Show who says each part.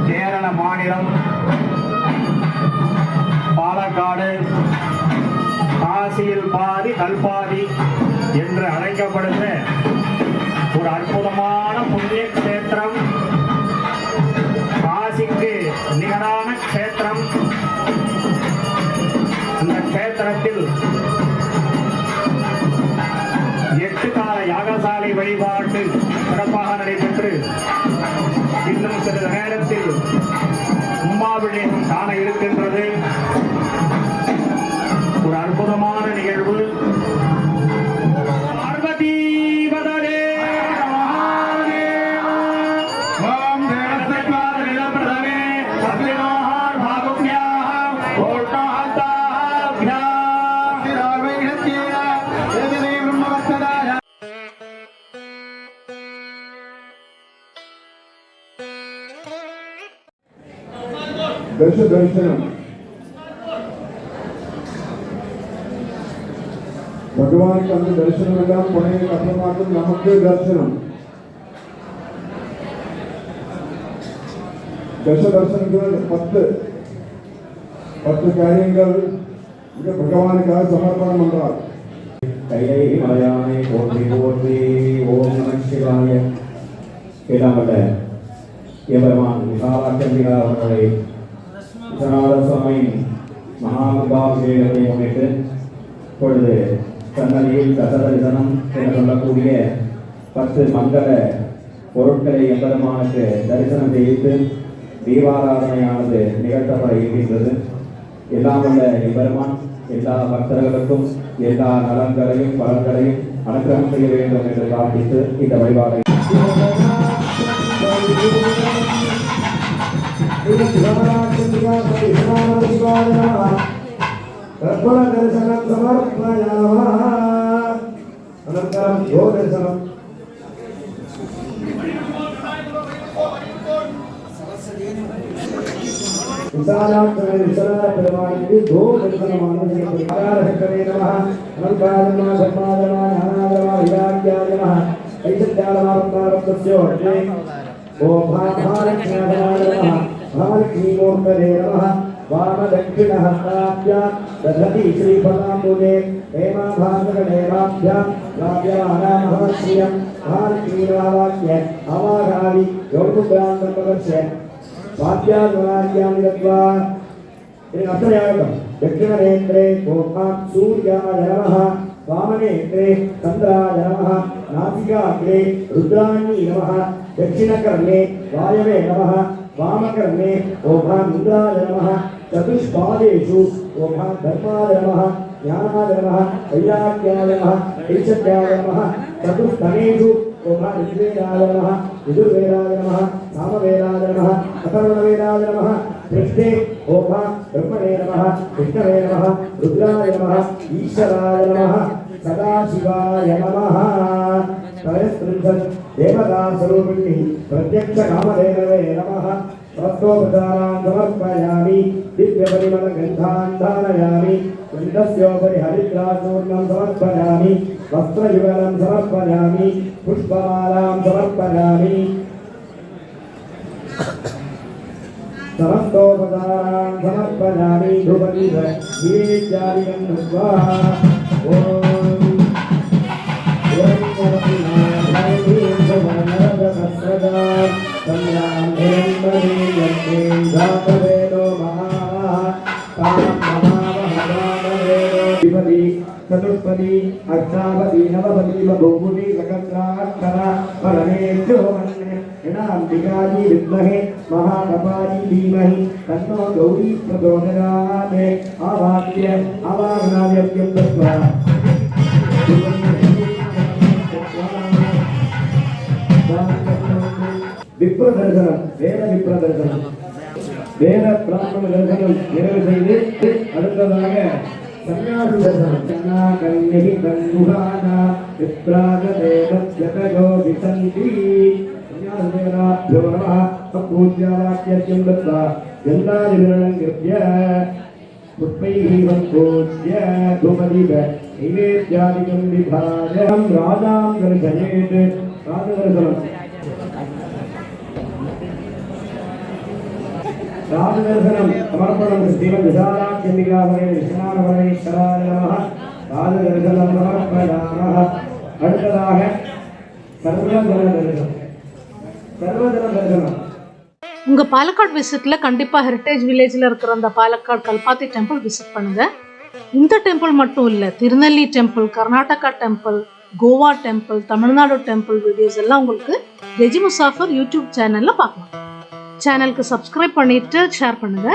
Speaker 1: கேரள மாநிலம் பாலக்காடு காசியில் பாதி கல்பாதி என்று அழைக்கப்படுகிற ஒரு அற்புதமான புண்ணிய கஷேத்திரம், காசிக்கு நிகரான கஷேத்திரம். அந்த கஷேத்திரத்தில் 8 கால யாகசாலை வழிபாடு சிறப்பாக நடைபெற்று இன்னும் சிறிது நேரத்தில் கும்பாபிஷேகம் காண இருக்கின்றது. ஒரு அற்புதமான நிகழ்வு.
Speaker 2: दर्शनम भगवान का दर्शन पुणे नमक दर्शनम दश दर्शन 10 कार्य भगवान का समर्पण मंत्र कैले मलयाने कोटि कोटि ओम नमः शिवाय केदामल एवरमान विशालाचंद्रिका அவர்களை விஸ்வநாத சுவாமி மகாகும்பாபிஷேகத்தை முன்னிட்டு இப்பொழுது சன்னதியில் தசதரிசனம் என சொல்லக்கூடிய 10 மங்கள பொருட்களை எம்பெருமானுக்கு தரிசனம் செய்து தீபாராதனையானது நிகழ்த்தப்பட இருக்கின்றது. எல்லாம் உள்ள எம்பெருமான் எல்லா பக்தர்களுக்கும் எல்லா நலன்களையும் பலன்களையும் அனுகிரகம் செய்ய வேண்டும் என்று பிரார்த்தித்து இந்த வழிபாடை दर्शनम समर्पयामः अनन्तरं यो दर्शनम विशालाक्षरे विशाल परमाणि दो दर्शनमानस्य आकारहकरे नमः अनन्ताय धर्मादमा ज्ञानादमा विराग्याय नमः ऐतद्यालमावतारस्य वर्णे ओम भारतज्ञानाय नमः भारतीमूर्तये नमः वामदक्षिणहस्ताभ्यां दधति श्रीफलाम्बुजे हेमाभासकदेवाभ्यां लाभ्यमानामहश्रियं भारतीयवाक्य अवागावि योगुग्रान्तपदस्य वाद्याद्वार्याणि दत्वा अर्थयागं दक्षिणनेत्रे गोपां सूर्याय नमः वामनेत्रे चन्द्राय नमः नासिकाग्रे रुद्राणी नमः दक्षिणकर्णे वायवे नमः वामकर्णे ओभां इंद्राय नमः चतुष्पादेषु ओभां धर्माय नमः ज्ञानाय नमः वैराग्याय नमः ऐश्वर्याय नमः चतुष्टनेषु ओभां ऋग्वेदाय नमः यजुर्वेदाय नमः सामवेदाय नमः अथर्वणवेदाय नमः पृष्ठे ओभां ब्रह्मणे नमः विष्णवे नमः रुद्राय नमः ईश्वराय नमः सदाशिवाय नमः त्रयस्त्रिंशत् देवता स्वरूपिणी प्रत्यक्ष कामधेनवे नमः स्वस्तोपचारान् समर्पयामि दिव्यपरिमलगन्धान् धारयामि गन्धस्योपरि हरिद्राचूर्णं समर्पयामि वस्त्रयुगलं समर्पयामि पुष्पमालां समर्पयामि समस्तोपचारान् समर्पयामि धूपदीप दीप्त्यादिकं दत्वा चतुष्पदी अष्टापदी नवपदी बहुपदी सकत्राक्षर परमेश्वरो गणाम्बिकाजी विद्महे महाकपाली धीमहि तन्नो गौरी प्रचोदयात् आवाह्य आवाहनाद्यं दत्वा विप्रदर्शनम वेद विप्रदर्शनम वेद ब्राह्मण दर्शनम நிறைவு செய்து அடுத்ததாக சன்னியாசி தர்சனம் கன்னிஹி கன்னுகானா விப்ராஜதேவத்யதயோ விசந்தி சன்னியாசதேவனாभ्यो நமः பூஜ்யாவாக்யம் தத்வா கந்தாதிவிரணம் கிருத்ய புஷ்பைஹி வந்தோத்ய தூபதீப नैवेद्यादिकं विधाय राजां दर्शयेत् राजदर्शनम् राजदर्शनं समर्पणं श्रीमद्विशालाख्यम्बिकावरे विश्वनाथपरमेश्वराय नमः राजदर्शनं समर्पयामः அடுத்ததாக சர்வஜன தரிசனம்
Speaker 3: உங்க பாலக்காடு விசிட்ல கண்டிப்பா ஹெரிட்டேஜ் வில்லேஜ்ல இருக்கிற அந்த பாலக்காடு கல்பாத்தி டெம்பிள் விசிட் பண்ணுங்க. இந்த டெம்பிள் மட்டும் இல்ல, Thirunelli temple, Karnataka temple, Goa temple, Tamil Nadu temple videos எல்லாம் உங்களுக்கு ரெஜி முசாஃபர் யூடியூப் சேனல்ல பார்க்கலாம். சேனலுக்கு சப்ஸ்கிரைப் பண்ணிட்டு ஷேர் பண்ணுங்க.